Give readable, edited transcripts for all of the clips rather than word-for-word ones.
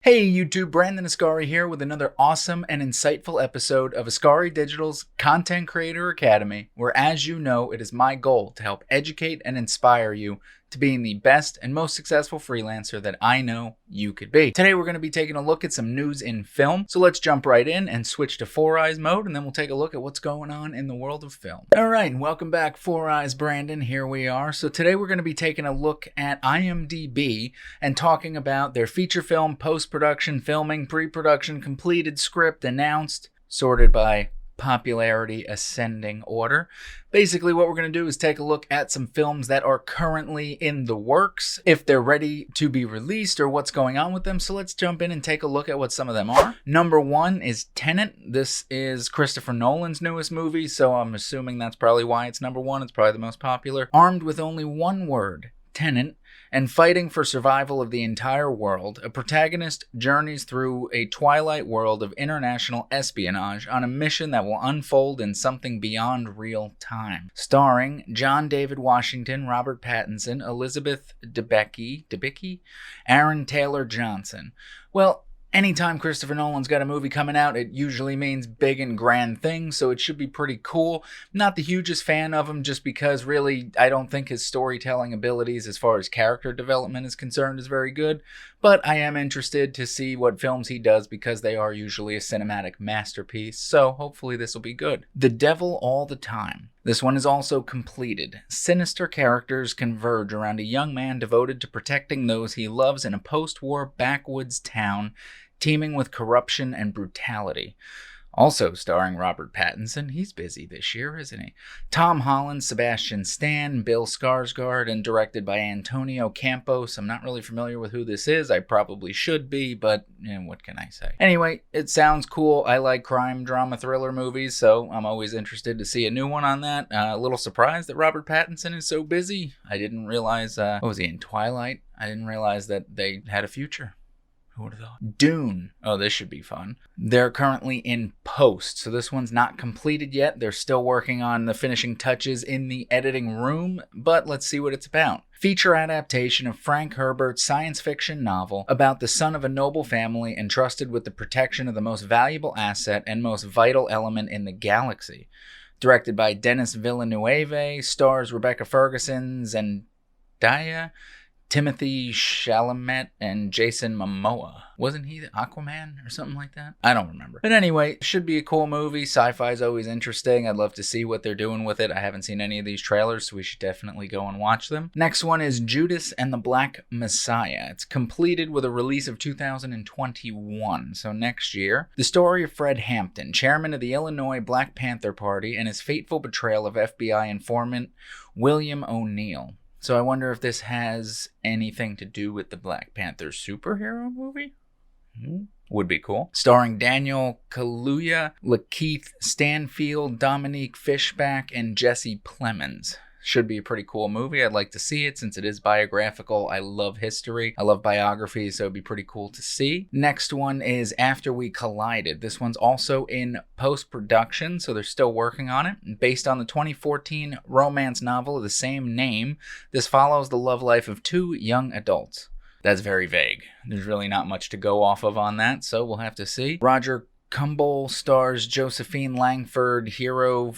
Hey YouTube, Brandon Ascari here with another awesome and insightful episode of Ascari Digital's Content Creator Academy, where, as you know, it is my goal to help educate and inspire you to being the best and most successful freelancer that I know you could be. Today we're going to be taking a look at some news in film, so let's jump right in and switch to Four Eyes mode, and then we'll take a look at what's going on in the world of film. Alright, and welcome back, Four Eyes Brandon. Here we are. So today we're going to be taking a look at IMDb and talking about their feature film, post-production, filming, pre-production, completed, script, announced, sorted by popularity ascending order. Basically, what we're going to do is take a look at some films that are currently in the works, if they're ready to be released or what's going on with them. So let's jump in and take a look at what some of them are. Number one is Tenet. This is Christopher Nolan's newest movie, so I'm assuming that's probably why it's number one. It's probably the most popular. Armed with only one word, Tenet, and fighting for survival of the entire world, a protagonist journeys through a twilight world of international espionage on a mission that will unfold in something beyond real time. Starring John David Washington, Robert Pattinson, Elizabeth Debicki, Aaron Taylor Johnson. Well, anytime Christopher Nolan's got a movie coming out, it usually means big and grand things, so it should be pretty cool. Not the hugest fan of him, just because really I don't think his storytelling abilities as far as character development is concerned is very good, but I am interested to see what films he does because they are usually a cinematic masterpiece, so hopefully this will be good. The Devil All the Time. This one is also completed. Sinister characters converge around a young man devoted to protecting those he loves in a post-war backwoods town teeming with corruption and brutality. Also starring Robert Pattinson, he's busy this year, isn't he? Tom Holland, Sebastian Stan, Bill Skarsgård, and directed by Antonio Campos. I'm not really familiar with who this is. I probably should be, but what can I say? Anyway, it sounds cool. I like crime, drama, thriller movies, so I'm always interested to see a new one on that. A little surprised that Robert Pattinson is so busy. I didn't realize, what was he in, Twilight? I didn't realize that they had a future. Who would have thought? Dune. Oh, this should be fun. They're currently in post, so this one's not completed yet. They're still working on the finishing touches in the editing room, but let's see what it's about. Feature adaptation of Frank Herbert's science fiction novel about the son of a noble family entrusted with the protection of the most valuable asset and most vital element in the galaxy. Directed by Denis Villeneuve, stars Rebecca Ferguson, Zendaya, Timothy Chalamet, and Jason Momoa. Wasn't he the Aquaman or something like that? I don't remember. But anyway, should be a cool movie. Sci-fi is always interesting. I'd love to see what they're doing with it. I haven't seen any of these trailers, so we should definitely go and watch them. Next one is Judas and the Black Messiah. It's completed with a release of 2021, so next year. The story of Fred Hampton, chairman of the Illinois Black Panther Party, and his fateful betrayal of FBI informant William O'Neill. So I wonder if this has anything to do with the Black Panther superhero movie? Would be cool. Starring Daniel Kaluuya, Lakeith Stanfield, Dominique Fishback, and Jesse Plemons. Should be a pretty cool movie. I'd like to see it since it is biographical. I love history. I love biographies, so it'd be pretty cool to see. Next one is After We Collided. This one's also in post-production, so they're still working on it. Based on the 2014 romance novel of the same name, this follows the love life of two young adults. That's very vague. There's really not much to go off of on that, so we'll have to see. Roger Kumble stars Josephine Langford, Hero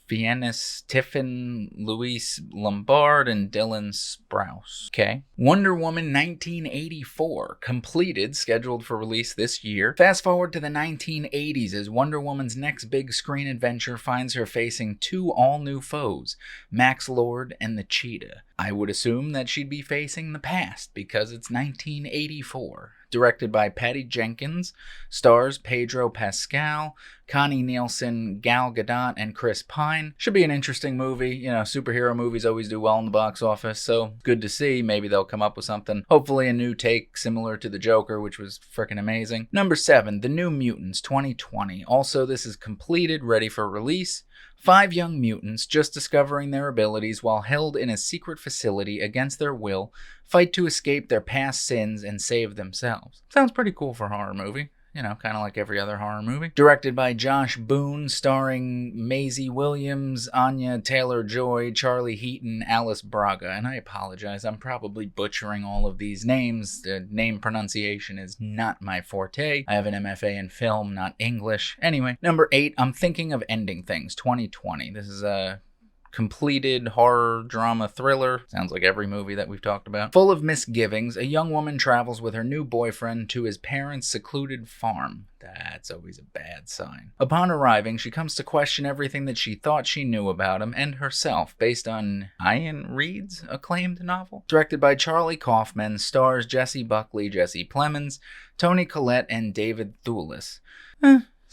Fiennes, Tiffin, Luis Lombard, and Dylan Sprouse. Okay. Wonder Woman 1984, completed, scheduled for release this year. Fast forward to the 1980s as Wonder Woman's next big screen adventure finds her facing two all-new foes, Max Lord and the Cheetah. I would assume that she'd be facing the past because it's 1984. Directed by Patty Jenkins, stars Pedro Pascal, Connie Nielsen, Gal Gadot, and Chris Pine. Should be an interesting movie. You know, superhero movies always do well in the box office, so good to see. Maybe they'll come up with something. Hopefully a new take similar to The Joker, which was freaking amazing. Number 7, The New Mutants 2020. Also, this is completed, ready for release. 5 young mutants, just discovering their abilities while held in a secret facility against their will, fight to escape their past sins and save themselves. Sounds pretty cool for a horror movie. You know, kind of like every other horror movie. Directed by Josh Boone, starring Maisie Williams, Anya Taylor-Joy, Charlie Heaton, Alice Braga. And I apologize, I'm probably butchering all of these names. The name pronunciation is not my forte. I have an MFA in film, not English. Anyway, number 8, I'm Thinking of Ending Things, 2020. This is a completed horror drama thriller. Sounds like every movie that we've talked about. Full of misgivings, a young woman travels with her new boyfriend to his parents' secluded farm. That's always a bad sign. Upon arriving, she comes to question everything that she thought she knew about him and herself, based on Ian Reid's acclaimed novel. Directed by Charlie Kaufman, stars Jessie Buckley, Jesse Plemons, Toni Collette, and David Thewlis.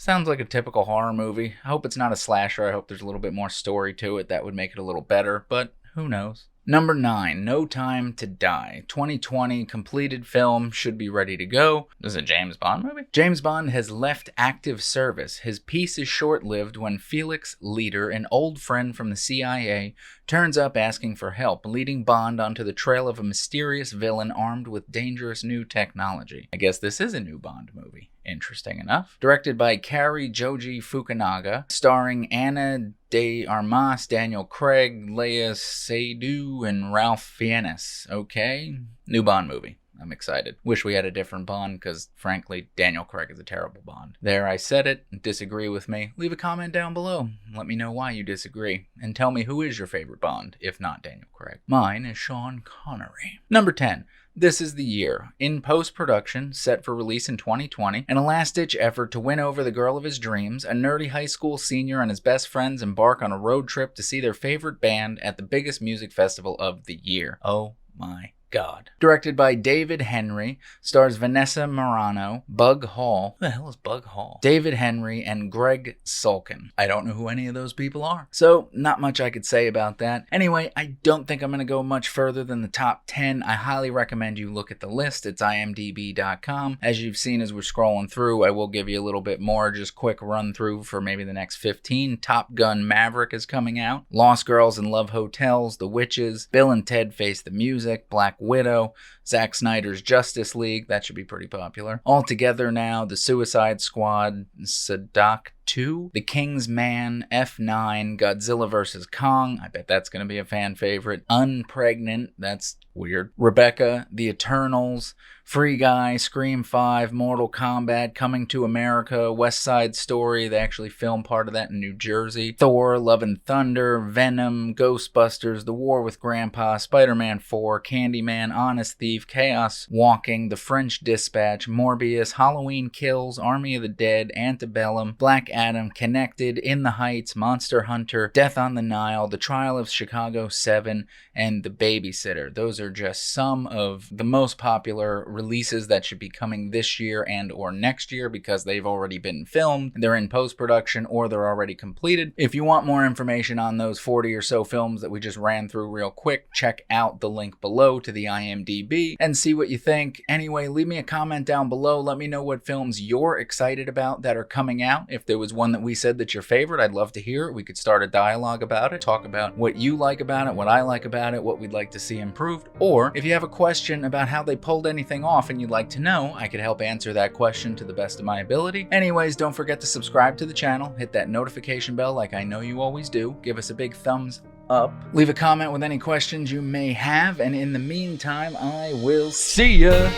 Sounds like a typical horror movie. I hope it's not a slasher. I hope there's a little bit more story to it. That would make it a little better, but who knows? Number 9, No Time to Die. 2020, completed film, should be ready to go. This is a James Bond movie? James Bond has left active service. His peace is short-lived when Felix Leiter, an old friend from the CIA, turns up asking for help, leading Bond onto the trail of a mysterious villain armed with dangerous new technology. I guess this is a new Bond movie. Interesting enough. Directed by Cary Joji Fukunaga, starring Ana de Armas, Daniel Craig, Léa Seydoux, and Ralph Fiennes. Okay, new Bond movie. I'm excited. Wish we had a different Bond, because frankly, Daniel Craig is a terrible Bond. There, I said it. Disagree with me? Leave a comment down below. Let me know why you disagree. And tell me who is your favorite Bond, if not Daniel Craig. Mine is Sean Connery. Number 10. This Is the Year. In post-production, set for release in 2020, in a last-ditch effort to win over the girl of his dreams, a nerdy high school senior and his best friends embark on a road trip to see their favorite band at the biggest music festival of the year. Oh my God. Directed by David Henry, stars Vanessa Marano, Bug Hall. Who the hell is Bug Hall? David Henry and Greg Sulkin. I don't know who any of those people are. So, not much I could say about that. Anyway, I don't think I'm going to go much further than the top 10. I highly recommend you look at the list. It's imdb.com. As you've seen as we're scrolling through, I will give you a little bit more, just quick run through for maybe the next 15. Top Gun Maverick is coming out. Lost Girls and Love Hotels, The Witches, Bill and Ted Face the Music, Black Widow, Zack Snyder's Justice League, that should be pretty popular. All Together Now, The Suicide Squad, Sadak 2, The King's Man, F9, Godzilla vs. Kong, I bet that's going to be a fan favorite. Unpregnant, that's weird. Rebecca, The Eternals, Free Guy, Scream 5, Mortal Kombat, Coming to America, West Side Story, they actually filmed part of that in New Jersey. Thor, Love and Thunder, Venom, Ghostbusters, The War with Grandpa, Spider-Man 4, Candyman, Honest Thief, Chaos Walking, The French Dispatch, Morbius, Halloween Kills, Army of the Dead, Antebellum, Black Adam, Connected, In the Heights, Monster Hunter, Death on the Nile, The Trial of Chicago 7, and The Babysitter. Those are just some of the most popular releases that should be coming this year and or next year because they've already been filmed, they're in post-production, or they're already completed. If you want more information on those 40 or so films that we just ran through real quick, check out the link below to the IMDb and see what you think. Anyway, leave me a comment down below. Let me know what films you're excited about that are coming out. If there was one that we said that's your favorite, I'd love to hear it. We could start a dialogue about it, talk about what you like about it, what I like about it, what we'd like to see improved. Or if you have a question about how they pulled anything off and you'd like to know, I could help answer that question to the best of my ability. Anyways, don't forget to subscribe to the channel, hit that notification bell like I know you always do, give us a big thumbs up, leave a comment with any questions you may have, and in the meantime, I will see ya!